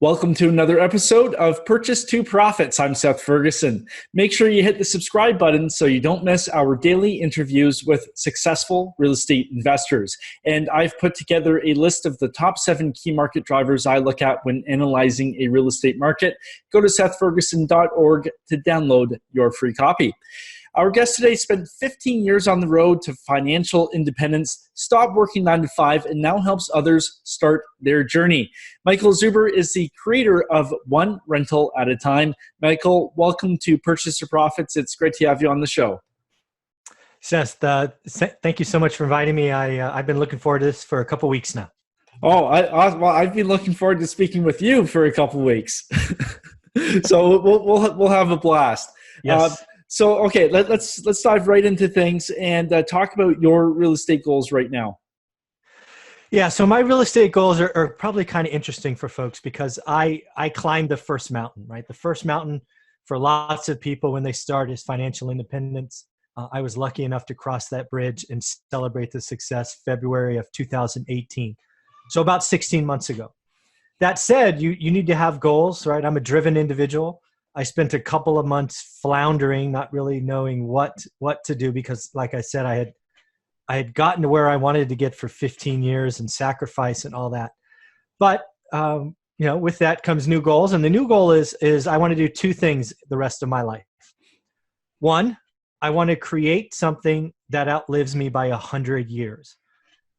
Welcome to another episode of Purchase to Profits. I'm Seth Ferguson. Make sure you hit the subscribe button so you don't miss our daily interviews with successful real estate investors. And I've put together a list of the top 7 key market drivers I look at when analyzing a real estate market. Go to sethferguson.org to download your free copy. Our guest today spent 15 years on the road to financial independence, stopped working 9 to 5, and now helps others start their journey. Michael Zuber is the creator of One Rental at a Time. Michael, welcome to Purchase to Profits. It's great to have you on the show. Seth, thank you so much for inviting me. I've been looking forward to this for a couple of weeks now. Oh, well, I've been looking forward to speaking with you for a couple of weeks. So we'll have a blast. Yes. Okay, let's dive right into things and talk about your real estate goals right now. Yeah, so my real estate goals are probably kind of interesting for folks because I climbed the first mountain, right? The first mountain for lots of people when they start is financial independence. I was lucky enough to cross that bridge and celebrate the success February of 2018. So about 16 months ago. That said, you need to have goals, right? I'm a driven individual. I spent a couple of months floundering, not really knowing what to do because, like I said, I had gotten to where I wanted to get for 15 years and sacrifice and all that. But with that comes new goals, and the new goal is I want to do 2 things the rest of my life. One, I want to create something that outlives me by 100 years.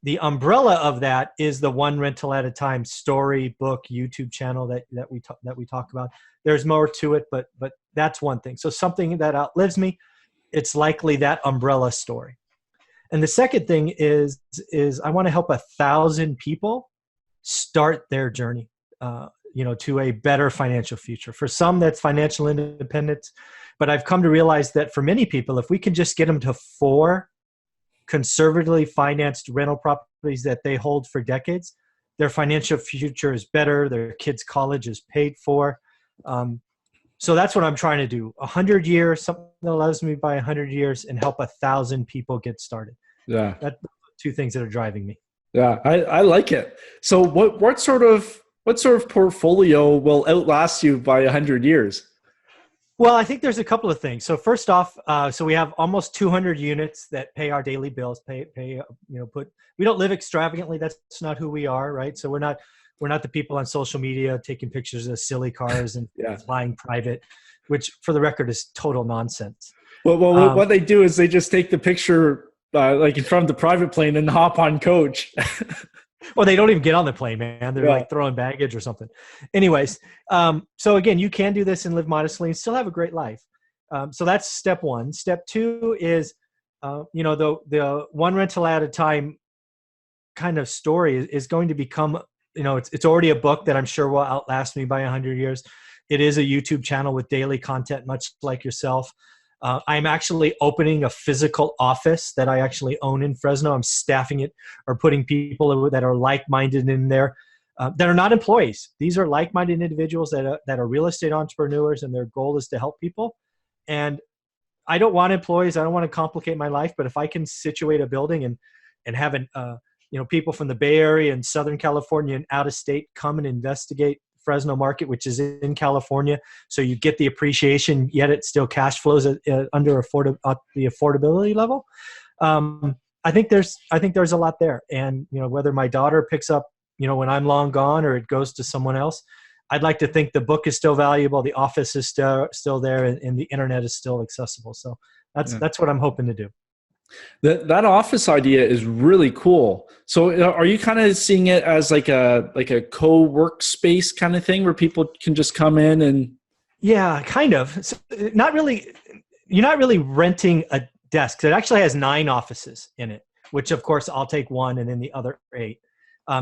The umbrella of that is the One Rental at a Time story, book, YouTube channel that we talk about. There's more to it, but that's one thing. So something that outlives me, it's likely that umbrella story. And the second thing is I want to help 1,000 people start their journey, to a better financial future. For some, that's financial independence, but I've come to realize that for many people, if we can just get them to 4 conservatively financed rental properties that they hold for decades, their financial future is better, their kids' college is paid for. So that's what I'm trying to do. 100 years, something that allows me by 100 years and help 1,000 people get started. Yeah. That's 2 things that are driving me. Yeah, I like it. So what sort of portfolio will outlast you by 100 years? Well, I think there's a couple of things. So first off, so we have almost 200 units that pay our daily bills. We don't live extravagantly. That's not who we are, right? So we're not the people on social media taking pictures of silly cars and flying private, which for the record is total nonsense. Well, what they do is they just take the picture like in front of the private plane and hop on coach. Well, they don't even get on the plane, man. They're like throwing baggage or something. Anyways, so again, you can do this and live modestly and still have a great life. So that's step 1. Step 2 is, the One Rental at a Time kind of story is going to become, it's already a book that I'm sure will outlast me by 100 years. It is a YouTube channel with daily content, much like yourself. I'm actually opening a physical office that I actually own in Fresno. I'm staffing it or putting people that are like-minded in there that are not employees. These are like-minded individuals that are real estate entrepreneurs, and their goal is to help people. And I don't want employees. I don't want to complicate my life. But if I can situate a building and have people from the Bay Area and Southern California and out of state come and investigate Fresno market, which is in California, so you get the appreciation, yet it still cash flows under the affordability level. I think there's a lot there, and whether my daughter picks up when I'm long gone or it goes to someone else, I'd like to think the book is still valuable, the office is still there, and the internet is still accessible. So that's what I'm hoping to do. That office idea is really cool. So are you kind of seeing it as like a co-work space kind of thing where people can just come in and? Yeah, kind of. So not really. You're not really renting a desk. It actually has 9 offices in it, which of course I'll take 1 and then the other 8.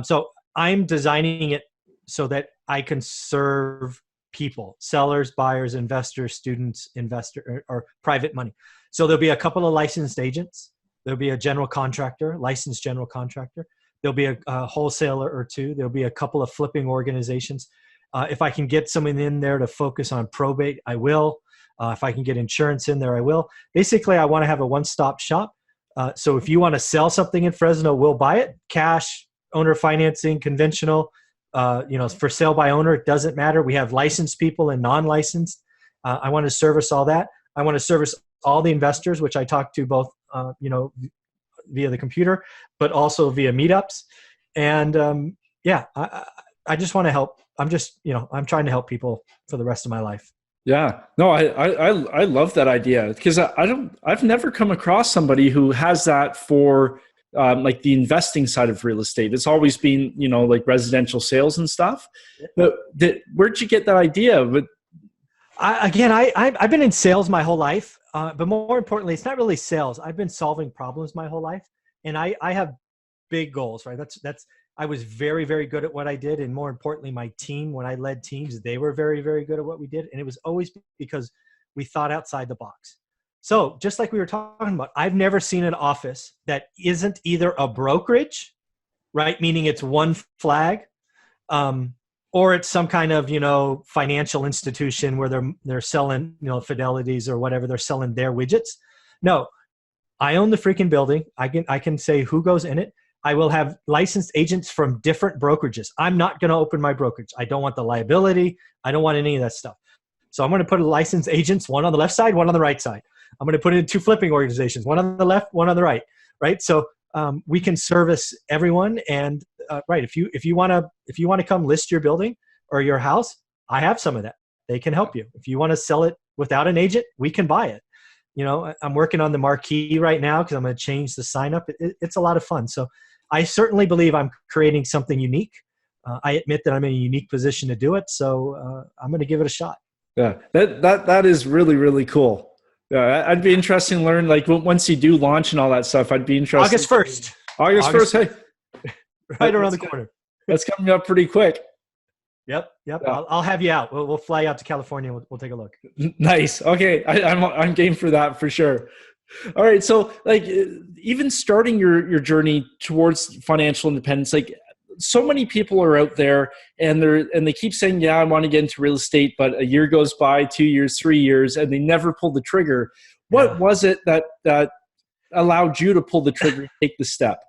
So I'm designing it so that I can serve people, sellers, buyers, investors, students, or private money. So there'll be a couple of licensed agents. There'll be a general contractor, licensed general contractor. There'll be a wholesaler or 2. There'll be a couple of flipping organizations. If I can get someone in there to focus on probate, I will. If I can get insurance in there, I will. Basically, I want to have a one-stop shop. So if you want to sell something in Fresno, we'll buy it, cash, owner financing, conventional, For sale by owner, it doesn't matter. We have licensed people and non-licensed. I want to service all that. I want to service all the investors, which I talk to both, via the computer, but also via meetups. And I just want to help. I'm trying to help people for the rest of my life. Yeah, no, I love that idea, because I've never come across somebody who has that for like the investing side of real estate. It's always been, like residential sales and stuff. But where'd you get that idea? But I've been in sales my whole life, but more importantly, it's not really sales. I've been solving problems my whole life, and I have big goals, right? I was very, very good at what I did. And more importantly, my team, when I led teams, they were very, very good at what we did. And it was always because we thought outside the box. So just like we were talking about, I've never seen an office that isn't either a brokerage, right? Meaning it's one flag, or it's some kind of, financial institution where they're selling, Fidelities or whatever, they're selling their widgets. No, I own the freaking building. I can say who goes in it. I will have licensed agents from different brokerages. I'm not going to open my brokerage. I don't want the liability. I don't want any of that stuff. So I'm going to put licensed agents, one on the left side, one on the right side. I'm going to put in 2 flipping organizations, one on the left, one on the right? So we can service everyone. And right, if you want to come list your building or your house, I have some of that. They can help you. If you want to sell it without an agent, we can buy it. I'm working on the marquee right now because I'm going to change the sign up. It's a lot of fun. So I certainly believe I'm creating something unique. I admit that I'm in a unique position to do it. So I'm going to give it a shot. Yeah, that is really, really cool. Yeah, I'd be interested in learning, like, once you do launch and all that stuff, I'd be interested. August 1st. August 1st. Hey, right around the corner. That's coming up pretty quick. Yep. Yeah. I'll have you out. We'll fly out to California. We'll take a look. Nice. Okay. I'm game for that for sure. All right. So, like, even starting your journey towards financial independence, like, so many people are out there and they keep saying, yeah, I want to get into real estate, but a year goes by, 2 years, 3 years, and they never pull the trigger. What was it that allowed you to pull the trigger and take the step?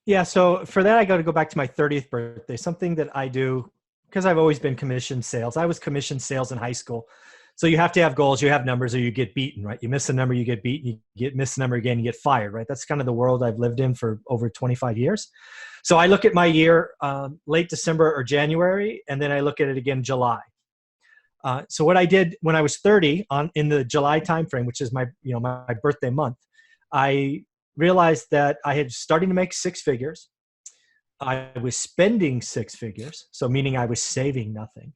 Yeah. So for that, I got to go back to my 30th birthday, something that I do because I've always been commission sales. I was commission sales in high school. So you have to have goals, you have numbers, or you get beaten, right? You miss a number, you get beaten, miss a number again, you get fired, right? That's kind of the world I've lived in for over 25 years. So I look at my year, late December or January, and then I look at it again, July. So what I did when I was 30 in the July timeframe, which is my birthday month, I realized that I had starting to make 6 figures. I was spending 6 figures, so meaning I was saving nothing.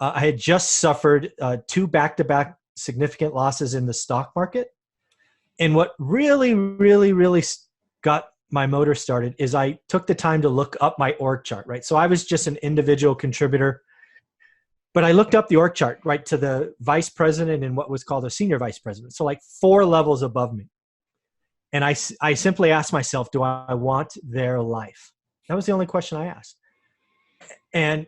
I had just suffered 2 back-to-back significant losses in the stock market. And what really, really, really got my motor started is I took the time to look up my org chart, right? So I was just an individual contributor, but I looked up the org chart, right, to the vice president and what was called a senior vice president. So like 4 levels above me. And I simply asked myself, do I want their life? That was the only question I asked. And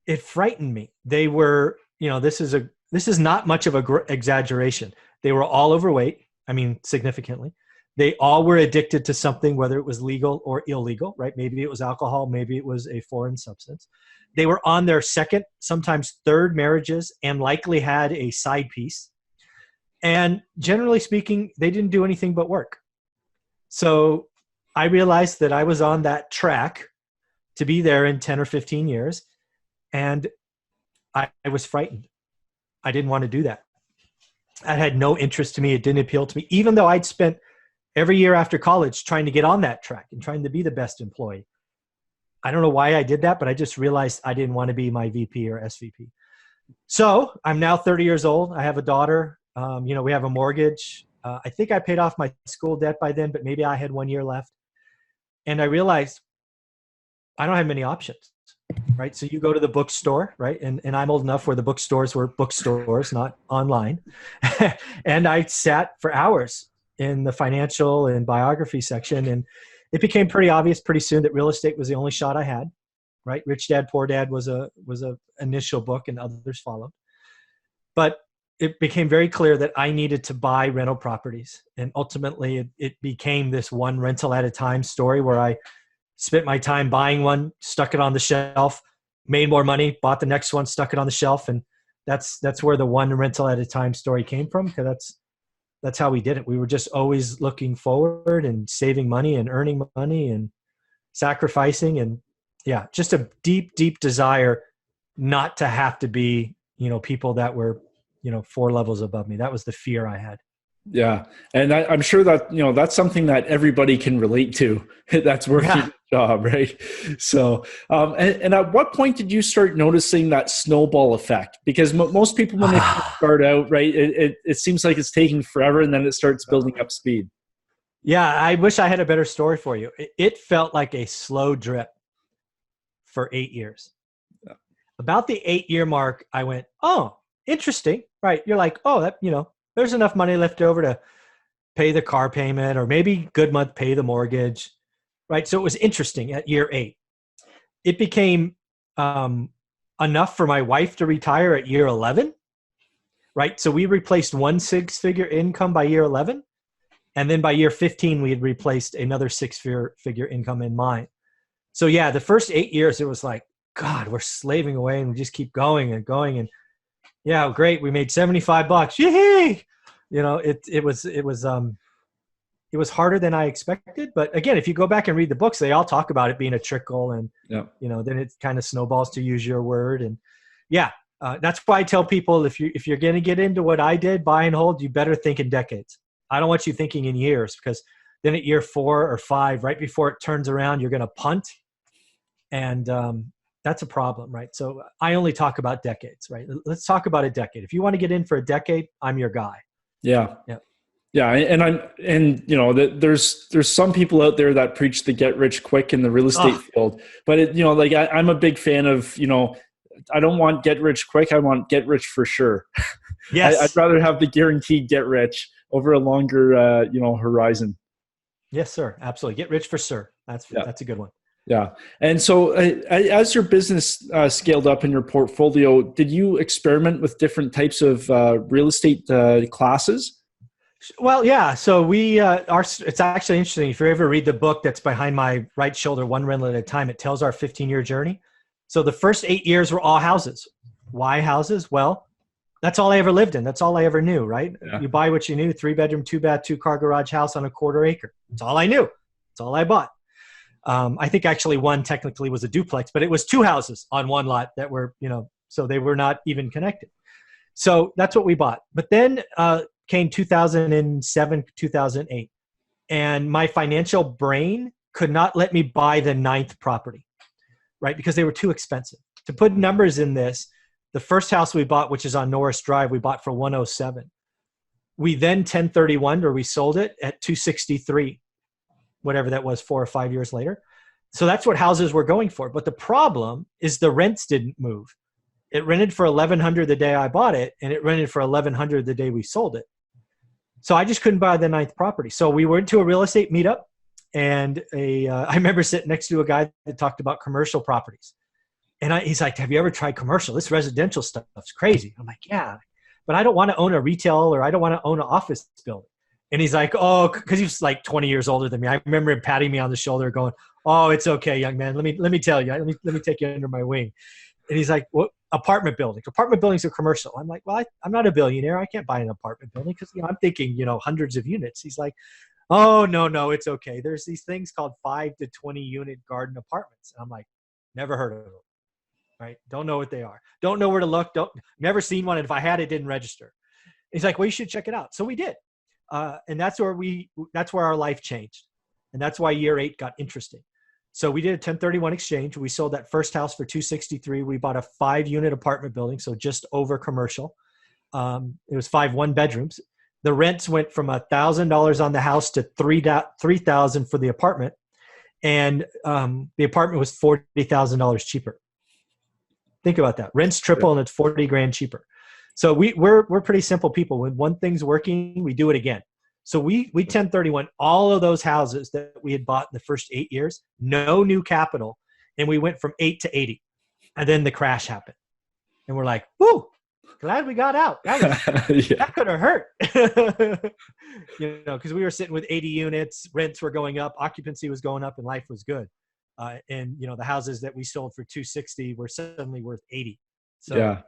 it frightened me. They were, this is not much of a exaggeration. They were all overweight. I mean, significantly. They all were addicted to something, whether it was legal or illegal, right? Maybe it was alcohol. Maybe it was a foreign substance. They were on their 2nd, sometimes 3rd marriages, and likely had a side piece. And generally speaking, they didn't do anything but work. So I realized that I was on that track to be there in 10 or 15 years. And I was frightened. I didn't want to do that. That had no interest to me. It didn't appeal to me, even though I'd spent every year after college trying to get on that track and trying to be the best employee. I don't know why I did that, but I just realized I didn't want to be my VP or SVP. So I'm now 30 years old. I have a daughter. We have a mortgage. I think I paid off my school debt by then, but maybe I had 1 year left. And I realized I don't have many options, right? So you go to the bookstore, right? And I'm old enough where the bookstores were bookstores, not online. And I sat for hours in the financial and biography section. And it became pretty obvious pretty soon that real estate was the only shot I had, right? Rich Dad, Poor Dad was a initial book and others followed. But it became very clear that I needed to buy rental properties. And ultimately it became this one rental at a time story where I spent my time buying one, stuck it on the shelf, made more money, bought the next one, stuck it on the shelf. And that's where the one rental at a time story came from. Cause that's how we did it. We were just always looking forward and saving money and earning money and sacrificing. And yeah, just a deep, deep desire not to have to be, people that were, 4 levels above me. That was the fear I had. Yeah. And I'm sure that, that's something that everybody can relate to that's working a job, right? So, and at what point did you start noticing that snowball effect? Because most people, when they start out, right, it seems like it's taking forever and then it starts building up speed. Yeah. I wish I had a better story for you. It felt like a slow drip for 8 years. Yeah. About the 8-year mark, I went, oh, interesting. Right. You're like, oh, that, there's enough money left over to pay the car payment or maybe good month pay the mortgage. Right. So it was interesting at year 8. It became enough for my wife to retire at year 11. Right. So we replaced one 6-figure income by year 11. And then by year 15, we had replaced another 6-figure income in mine. So yeah, the first 8 years, it was like, God, we're slaving away and we just keep going and going. And yeah, great. We made $75. Yay! It was harder than I expected. But again, if you go back and read the books, they all talk about it being a trickle, and then it kind of snowballs, to use your word. And yeah, that's why I tell people if you're going to get into what I did, buy and hold, you better think in decades. I don't want you thinking in years, because then at year 4 or 5, right before it turns around, you're going to punt, and that's a problem, right? So I only talk about decades, right? Let's talk about a decade. If you want to get in for a decade, I'm your guy. Yeah. And there's some people out there that preach the get rich quick in the real estate field, but I'm a big fan of, I don't want get rich quick. I want get rich for sure. Yes. I'd rather have the guaranteed get rich over a longer, horizon. Yes, sir. Absolutely. Get rich for sure. That's a good one. Yeah. And so as your business scaled up in your portfolio, did you experiment with different types of real estate classes? Well, yeah. So it's actually interesting. If you ever read the book that's behind my right shoulder, One Rental at a Time, it tells our 15-year journey. So the first 8 years were all houses. Why houses? Well, that's all I ever lived in. That's all I ever knew, right? Yeah. You buy what you knew: 3-bedroom, 2-bath, 2-car garage house on a 1/4 acre. That's all I knew. That's all I bought. I think actually one technically was a duplex, but it was 2 houses on one lot that were, so they were not even connected. So that's what we bought. But then came 2007, 2008, and my financial brain could not let me buy the 9th property, right? Because they were too expensive. To put numbers in this, the first house we bought, which is on Norris Drive, we bought for 107. We then 1031, or we sold it at 263. Whatever that was, 4 or 5 years later. So that's what houses were going for. But the problem is the rents didn't move. It rented for $1,100 the day I bought it, and it rented for $1,100 the day we sold it. So I just couldn't buy the 9th property. So we went to a real estate meetup, and I remember sitting next to a guy that talked about commercial properties. And he's like, have you ever tried commercial? This residential stuff's crazy. I'm like, yeah, but I don't want to own a retail, or I don't want to own an office building. And he's like, oh, because he was like 20 years older than me. I remember him patting me on the shoulder going, oh, it's okay, young man. Let me tell you. Let me take you under my wing. And he's like, what? Apartment buildings. Apartment buildings are commercial. I'm like, well, I'm not a billionaire. I can't buy an apartment building because I'm thinking, hundreds of units. He's like, oh, no, it's okay. There's these things called 5 to 20 unit garden apartments. And I'm like, never heard of them. Right? Don't know what they are. Don't know where to look. Never seen one. And if I had, it didn't register. He's like, well, you should check it out. So we did. And that's where our life changed. And that's why year 8 got interesting. So we did a 1031 exchange. We sold that first house for 263. We bought a 5-unit apartment building, so just over commercial. It was 5 1-bedrooms. The rents went from $1,000 on the house to $3,000 for the apartment, and the apartment was $40,000 cheaper. Think about that. Rents triple, and it's $40,000 cheaper. So we're pretty simple people. When one thing's working, we do it again. So we 1031 all of those houses that we had bought in the first 8 years, no new capital, and we went from 8 to 80. And then the crash happened. And we're like, whoo, glad we got out. That could have hurt. Because we were sitting with 80 units, rents were going up, occupancy was going up, and life was good. And the houses that we sold for 260 were suddenly worth 80. So Yeah.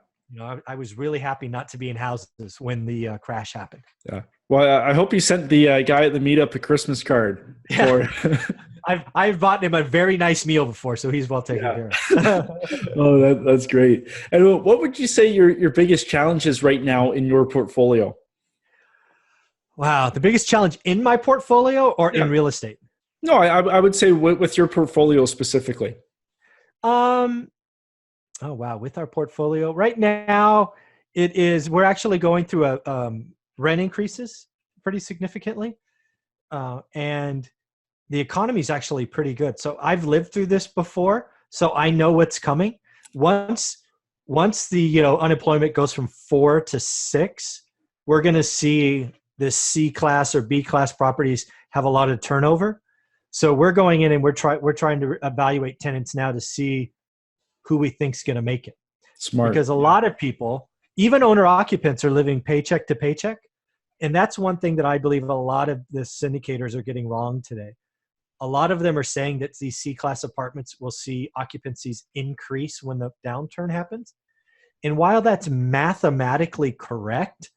I was really happy not to be in houses when the crash happened. Yeah. Well, I hope you sent the guy at the meetup a Christmas card. Yeah. I've bought him a very nice meal before, so he's well taken care of. Oh, that's great. And what would you say your biggest challenge is right now in your portfolio? Wow, the biggest challenge in my portfolio or in real estate? No, I would say with your portfolio specifically. Oh wow, with our portfolio right now, we're actually going through rent increases pretty significantly, and the economy is actually pretty good. So I've lived through this before, so I know what's coming. Once the unemployment goes from 4 to 6, we're going to see the C class or B class properties have a lot of turnover. So we're going in and we're trying to evaluate tenants now to see who we think's going to make it. Smart. Because a lot of people, even owner occupants, are living paycheck to paycheck. And that's one thing that I believe a lot of the syndicators are getting wrong today. A lot of them are saying that these C-class apartments will see occupancies increase when the downturn happens. And while that's mathematically correct,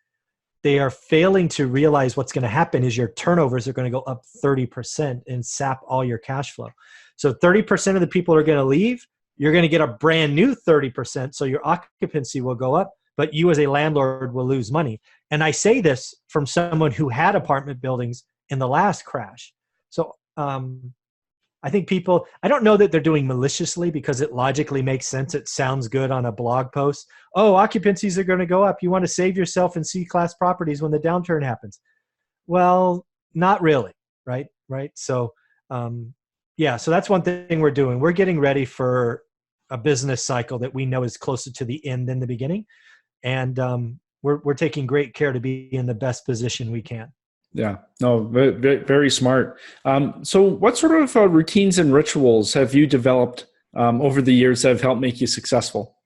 they are failing to realize what's going to happen is your turnovers are going to go up 30% and sap all your cash flow. So 30% of the people are going to leave. You're going to get a brand new 30%. So your occupancy will go up, but you as a landlord will lose money. And I say this from someone who had apartment buildings in the last crash. So I think people, I don't know that they're doing maliciously because it logically makes sense. It sounds good on a blog post. Oh, occupancies are going to go up. You want to save yourself in C-class properties when the downturn happens. Well, not really, right? So, so that's one thing we're doing. We're getting ready for a business cycle that we know is closer to the end than the beginning. And we're taking great care to be in the best position we can. Yeah, no, very, very smart. So what sort of routines and rituals have you developed over the years that have helped make you successful?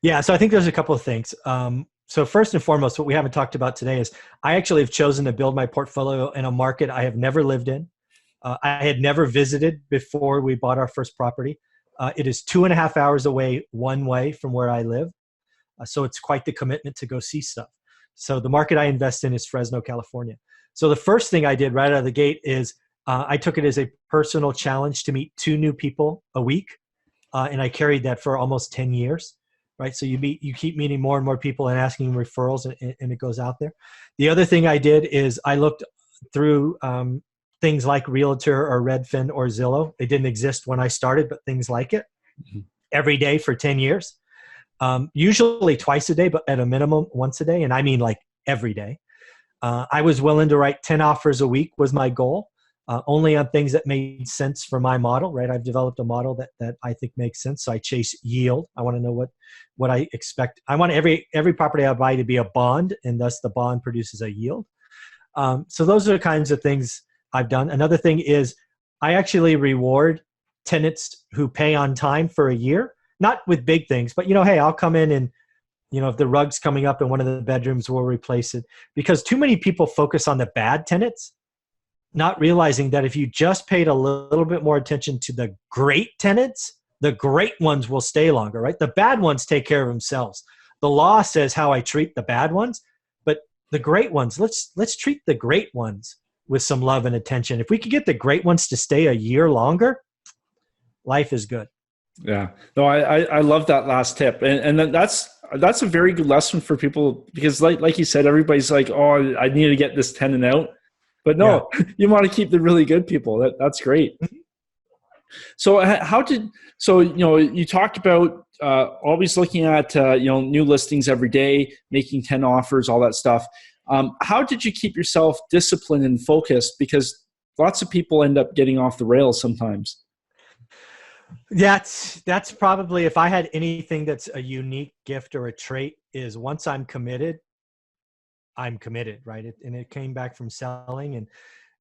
Yeah, so I think there's a couple of things. So first and foremost, what we haven't talked about today is I actually have chosen to build my portfolio in a market I have never lived in. I had never visited before we bought our first property. It is 2.5 hours away one way from where I live. So it's quite the commitment to go see stuff. So the market I invest in is Fresno, California. So the first thing I did right out of the gate is I took it as a personal challenge to meet 2 new people a week. And I carried that for almost 10 years, right? So you keep meeting more and more people and asking referrals and it goes out there. The other thing I did is I looked through things like Realtor or Redfin or Zillow. They didn't exist when I started, but things like it every day for 10 years. Usually twice a day, but at a minimum once a day. And I mean like every day. I was willing to write 10 offers a week was my goal, only on things that made sense for my model, right? I've developed a model that I think makes sense. So I chase yield. I want to know what I expect. I want every property I buy to be a bond, and thus the bond produces a yield. So those are the kinds of things I've done. Another thing is I actually reward tenants who pay on time for a year, not with big things, but hey, I'll come in and if the rug's coming up in one of the bedrooms, we'll replace it. Because too many people focus on the bad tenants, not realizing that if you just paid a little bit more attention to the great tenants, the great ones will stay longer, right? The bad ones take care of themselves. The law says how I treat the bad ones, but the great ones, let's treat the great ones with some love and attention. If we could get the great ones to stay a year longer, life is good. Yeah, no, I love that last tip, and that's a very good lesson for people because like you said, everybody's like, oh, I need to get this tenant out, but no, you want to keep the really good people. That's great. So you talked about always looking at new listings every day, making 10 offers, all that stuff. How did you keep yourself disciplined and focused? Because lots of people end up getting off the rails sometimes. That's probably, if I had anything that's a unique gift or a trait, is once I'm committed, right? And it came back from selling. And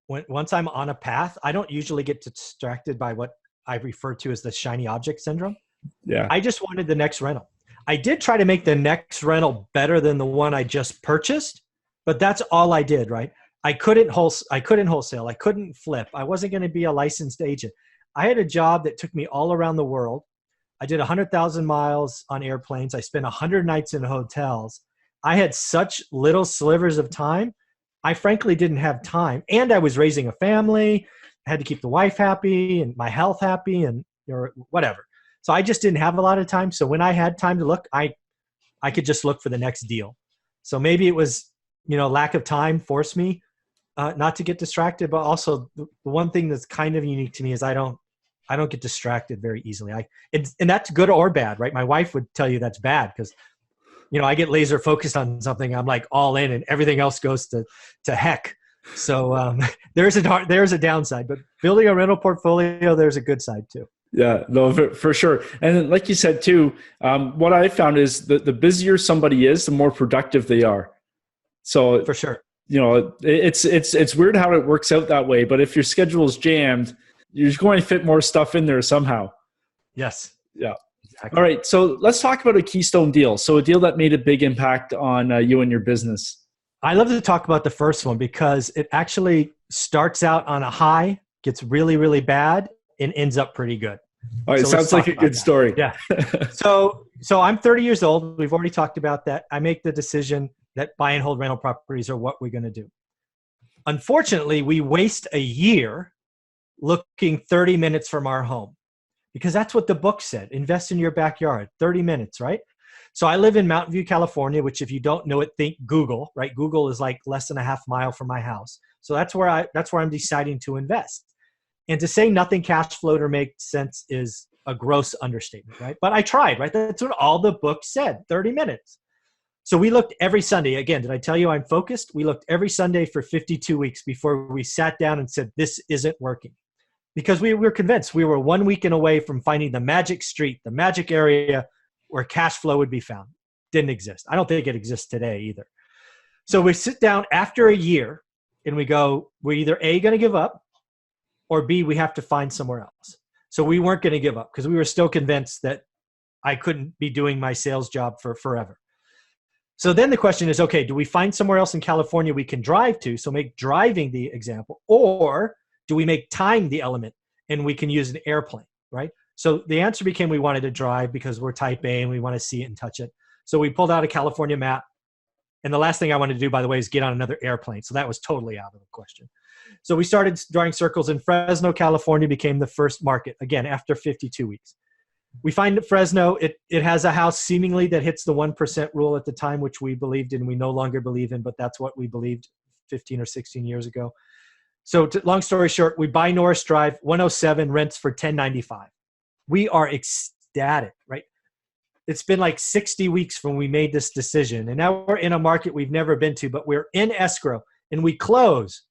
once I'm on a path, I don't usually get distracted by what I refer to as the shiny object syndrome. Yeah. I just wanted the next rental. I did try to make the next rental better than the one I just purchased, but that's all I did, right? I couldn't wholesale. I couldn't flip. I wasn't going to be a licensed agent. I had a job that took me all around the world. I did 100,000 miles on airplanes. I spent 100 nights in hotels. I had such little slivers of time. I frankly didn't have time. And I was raising a family. I had to keep the wife happy and my health happy and whatever. So I just didn't have a lot of time. So when I had time to look, I could just look for the next deal. So maybe it was, lack of time forced me not to get distracted. But also the one thing that's kind of unique to me is I don't get distracted very easily. And that's good or bad, right? My wife would tell you that's bad because, I get laser focused on something. I'm like all in and everything else goes to heck. So there's a downside, but building a rental portfolio, there's a good side too. Yeah, no, for sure. And then, like you said too, what I found is that the busier somebody is, the more productive they are. So for sure, it's weird how it works out that way. But if your schedule is jammed, you're going to fit more stuff in there somehow. Yes. Yeah. Exactly. All right. So let's talk about a keystone deal. So a deal that made a big impact on you and your business. I love to talk about the first one because it actually starts out on a high, gets really, really bad, and ends up pretty good. All right. So sounds like a good story. Yeah. So I'm 30 years old. We've already talked about that. I make the decision that buy and hold rental properties are what we're going to do. Unfortunately, we waste a year looking 30 minutes from our home because that's what the book said. Invest in your backyard, 30 minutes, right? So I live in Mountain View, California, which if you don't know it, think Google, right? Google is like less than a half mile from my house. So that's where I'm deciding to invest. And to say nothing cash flowed or made sense is a gross understatement, right? But I tried, right? That's what all the book said, 30 minutes. So we looked every Sunday. Again, did I tell you I'm focused? We looked every Sunday for 52 weeks before we sat down and said, this isn't working. Because we were convinced we were 1 weekend away from finding the magic street, the magic area where cash flow would be found. Didn't exist. I don't think it exists today either. So we sit down after a year and we go, we're either A, going to give up, or B, we have to find somewhere else. So we weren't going to give up because we were still convinced that I couldn't be doing my sales job for forever. So then the question is, okay, do we find somewhere else in California we can drive to? So make driving the example, or do we make time the element and we can use an airplane, right? So the answer became we wanted to drive because we're type A and we want to see it and touch it. So we pulled out a California map. And the last thing I wanted to do, by the way, is get on another airplane. So that was totally out of the question. So we started drawing circles in Fresno, California became the first market, again, after 52 weeks. We find Fresno, it has a house seemingly that hits the 1% rule at the time, which we believed in, we no longer believe in, but that's what we believed 15 or 16 years ago. So long story short, we buy Norris Drive, 107, rents for $10.95. We are ecstatic, right? It's been like 60 weeks when we made this decision. And now we're in a market we've never been to, but we're in escrow and we close.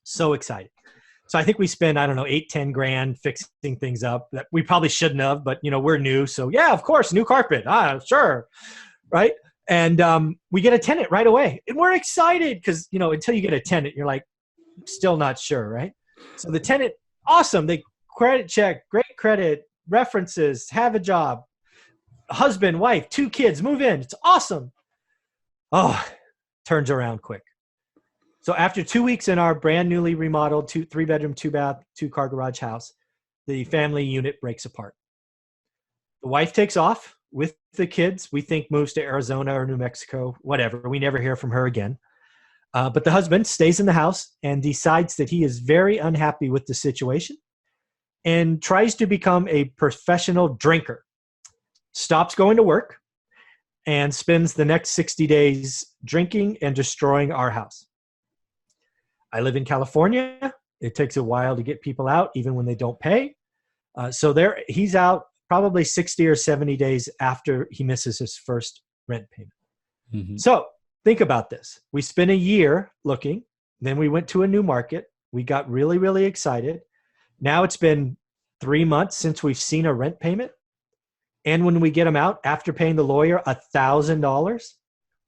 So excited. So I think we spend, I don't know, 8-10 grand fixing things up that we probably shouldn't have, but we're new. So yeah, of course, new carpet. Sure. Right. And we get a tenant right away and we're excited because, until you get a tenant, you're like, still not sure. Right. So the tenant, awesome. They credit check, great credit, references, have a job, husband, wife, 2 kids, move in. It's awesome. Oh, turns around quick. So after 2 weeks in our brand newly remodeled 3-bedroom, 2-bath, 2-car garage house, the family unit breaks apart. The wife takes off with the kids. We think moves to Arizona or New Mexico, whatever. We never hear from her again. But the husband stays in the house and decides that he is very unhappy with the situation and tries to become a professional drinker. Stops going to work and spends the next 60 days drinking and destroying our house. I live in California. It takes a while to get people out, even when they don't pay. So he's out probably 60 or 70 days after he misses his first rent payment. Mm-hmm. So think about this. We spent a year looking. Then we went to a new market. We got really, really excited. Now it's been 3 months since we've seen a rent payment. And when we get them out, after paying the lawyer $1,000,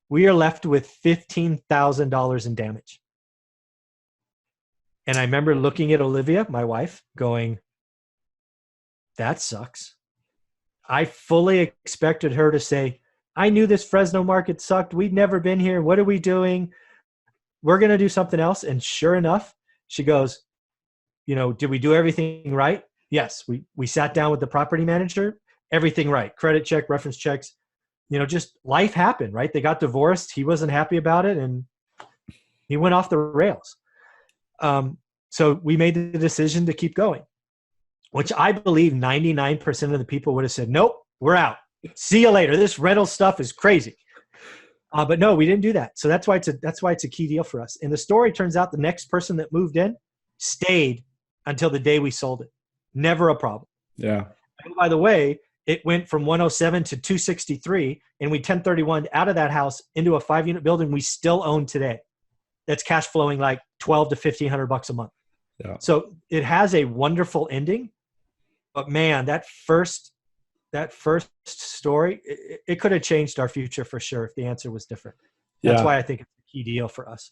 we are left with $15,000 in damage. And I remember looking at Olivia, my wife, going, that sucks. I fully expected her to say, I knew this Fresno market sucked. We'd never been here. What are we doing? We're going to do something else. And sure enough, she goes, did we do everything right? Yes, we sat down with the property manager, everything right, credit check, reference checks, just life happened, right? They got divorced. He wasn't happy about it, and he went off the rails. So we made the decision to keep going, which I believe 99% of the people would have said, nope, we're out. See you later. This rental stuff is crazy. But no, we didn't do that. So that's why it's a key deal for us. And the story turns out the next person that moved in stayed until the day we sold it. Never a problem. Yeah. And by the way, it went from 107 to 263, and we 1031 out of that house into a 5-unit building we still own today. That's cash flowing like $1,200 to $1,500 a month. Yeah. So it has a wonderful ending, but man, that first story, it could have changed our future for sure if the answer was different. That's why I think it's a key deal for us.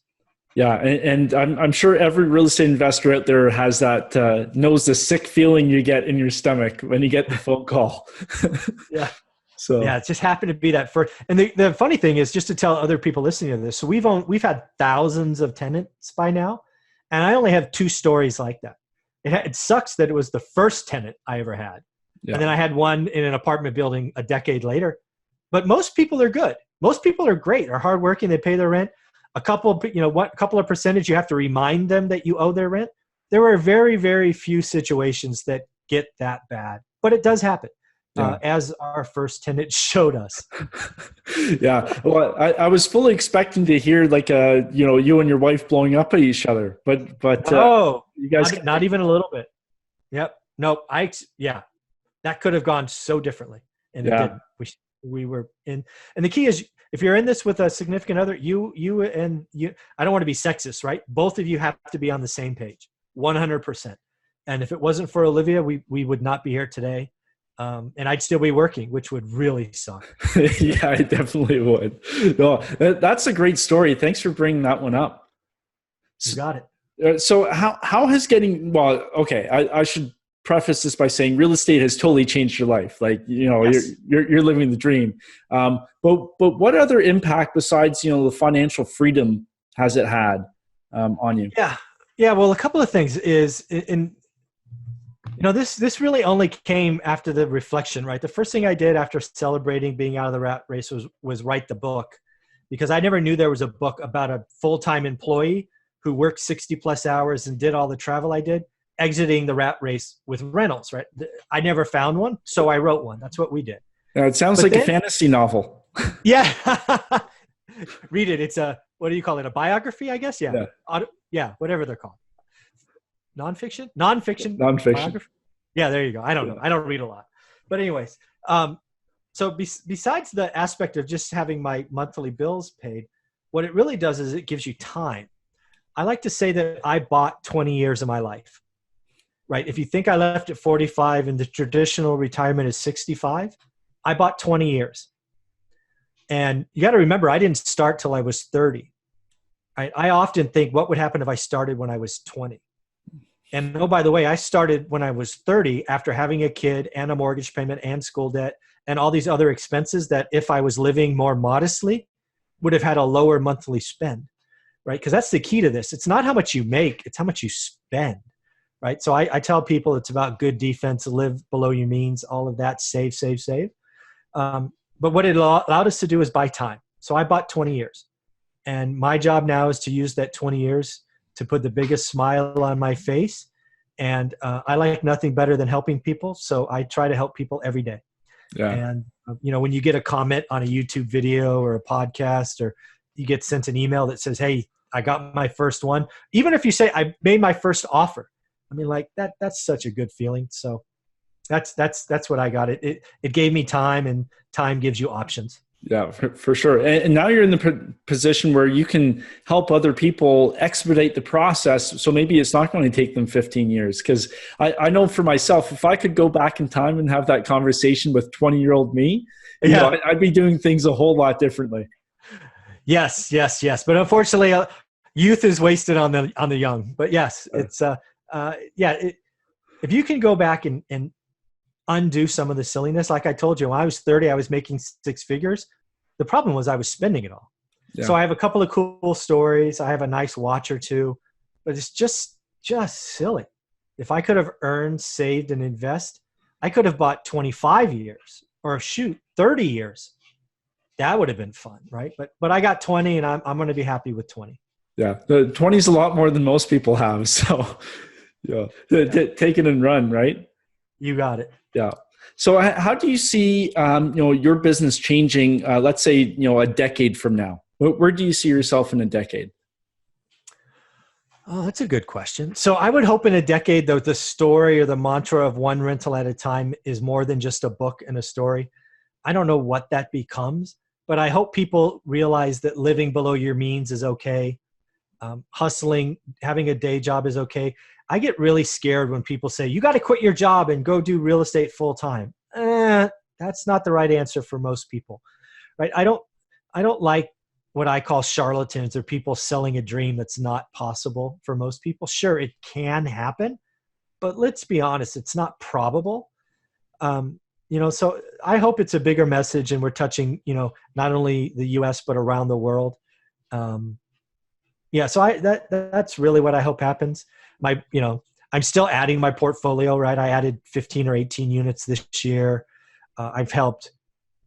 Yeah, and I'm sure every real estate investor out there has that, knows the sick feeling you get in your stomach when you get the phone call. Yeah. So yeah, it just happened to be that first. And the funny thing is, just to tell other people listening to this, so we've had thousands of tenants by now, and I only have 2 stories like that. It sucks that it was the first tenant I ever had. Yeah. And then I had one in an apartment building a decade later. But most people are good. Most people are great, are hardworking, they pay their rent. A couple of percentage, you have to remind them that you owe their rent. There are very, very few situations that get that bad, but it does happen. Yeah. As our first tenant showed us. Yeah. Well, I was fully expecting to hear like, you and your wife blowing up at each other, but you guys not even a little bit. Yep. No, that could have gone so differently, and it didn't. We were in, and the key is, if you're in this with a significant other, you, I don't want to be sexist, right? Both of you have to be on the same page, 100%. And if it wasn't for Olivia, we would not be here today. And I'd still be working, which would really suck. Yeah, I definitely would. No, that's a great story. Thanks for bringing that one up. You got it. So how has I should preface this by saying real estate has totally changed your life. Like, yes. you're living the dream. But what other impact besides, the financial freedom has it had on you? Yeah. Well, a couple of things is this really only came after the reflection, right? The first thing I did after celebrating being out of the rat race was write the book, because I never knew there was a book about a full-time employee who worked 60 plus hours and did all the travel I did, exiting the rat race with rentals, right? I never found one, so I wrote one. That's what we did. It sounds like a fantasy novel. Yeah. Read it. It's what do you call it? A biography, I guess? Yeah. Whatever they're called. Nonfiction. Biography? Yeah, there you go. I don't know. I don't read a lot. But anyways, so besides the aspect of just having my monthly bills paid, what it really does is it gives you time. I like to say that I bought 20 years of my life, right? If you think I left at 45 and the traditional retirement is 65, I bought 20 years. And you got to remember, I didn't start till I was 30. I often think, what would happen if I started when I was 20? And oh, by the way, I started when I was 30 after having a kid and a mortgage payment and school debt and all these other expenses that if I was living more modestly would have had a lower monthly spend, right? Because that's the key to this. It's not how much you make, it's how much you spend, right? So I tell people it's about good defense, live below your means, all of that, save. But what it allowed us to do is buy time. So I bought 20 years. And my job now is to use that 20 years to put the biggest smile on my face. And I like nothing better than helping people. So I try to help people every day. Yeah. And, when you get a comment on a YouTube video or a podcast, or you get sent an email that says, hey, I got my first one. Even if you say I made my first offer, I mean, like that's such a good feeling. So that's what I got. It gave me time, and time gives you options. Yeah, for sure. And now you're in the position where you can help other people expedite the process. So maybe it's not going to take them 15 years. Because I know for myself, if I could go back in time and have that conversation with 20-year-old me, I'd be doing things a whole lot differently. Yes. But unfortunately, youth is wasted on the young. But yes, it's if you can go back and undo some of the silliness. Like I told you, when I was 30, I was making 6 figures. The problem was I was spending it all. Yeah. So I have a couple of cool stories. I have a nice watch or two, but it's just silly. if I could have earned, saved, and invest, I could have bought 25 years or 30 years. That would have been fun, right? But I got 20, and I'm going to be happy with 20. Yeah, the 20 is a lot more than most people have. So yeah, take it and run, right? You got it. Yeah. So how do you see your business changing? Let's say a decade from now. Where do you see yourself in a decade? Oh, that's a good question. So I would hope in a decade, though, the story or the mantra of one rental at a time is more than just a book and a story. I don't know what that becomes, but I hope people realize that living below your means is okay. Hustling, having a day job is okay. I get really scared when people say, you got to quit your job and go do real estate full time. That's not the right answer for most people, right? I don't like what I call charlatans or people selling a dream that's not possible for most people. Sure, it can happen, but let's be honest, it's not probable. So I hope it's a bigger message and we're touching, not only the US, but around the world. So that's really what I hope happens. I'm still adding my portfolio, right? I added 15 or 18 units this year. I've helped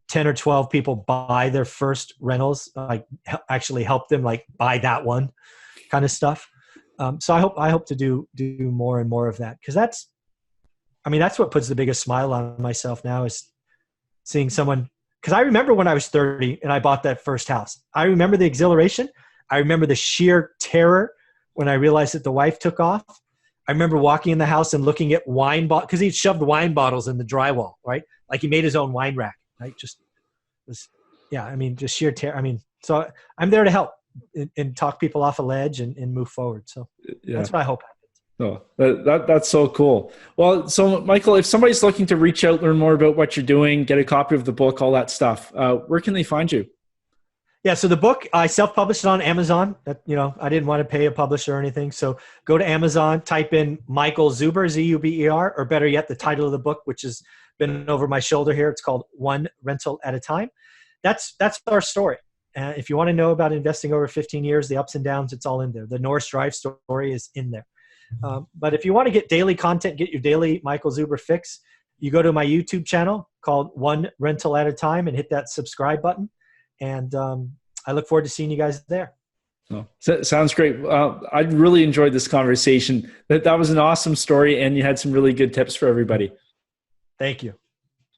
10 or 12 people buy their first rentals, actually help them buy that one kind of stuff. So I hope to do more and more of that. Cause that's what puts the biggest smile on myself now is seeing someone, cause I remember when I was 30 and I bought that first house. I remember the exhilaration. I remember the sheer terror when I realized that the wife took off. I remember walking in the house and looking at wine bottles, because he shoved wine bottles in the drywall, right? Like he made his own wine rack, right? Just sheer terror. So I'm there to help and talk people off a ledge and move forward. So that's what I hope happens. No, that's so cool. Well, so Michael, if somebody's looking to reach out, learn more about what you're doing, get a copy of the book, all that stuff, where can they find you? Yeah, so the book, I self-published it on Amazon. I didn't want to pay a publisher or anything. So go to Amazon, type in Michael Zuber, Zuber, or better yet, the title of the book, which has been over my shoulder here. It's called One Rental at a Time. That's our story. If you want to know about investing over 15 years, the ups and downs, it's all in there. The Norris Drive story is in there. But if you want to get daily content, get your daily Michael Zuber fix, you go to my YouTube channel called One Rental at a Time and hit that subscribe button. And I look forward to seeing you guys there. Oh, sounds great. I really enjoyed this conversation. That was an awesome story, and you had some really good tips for everybody. Thank you.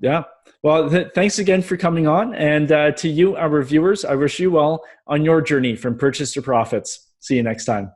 Yeah. Well, thanks again for coming on. And to you, our viewers, I wish you well on your journey from purchase to profits. See you next time.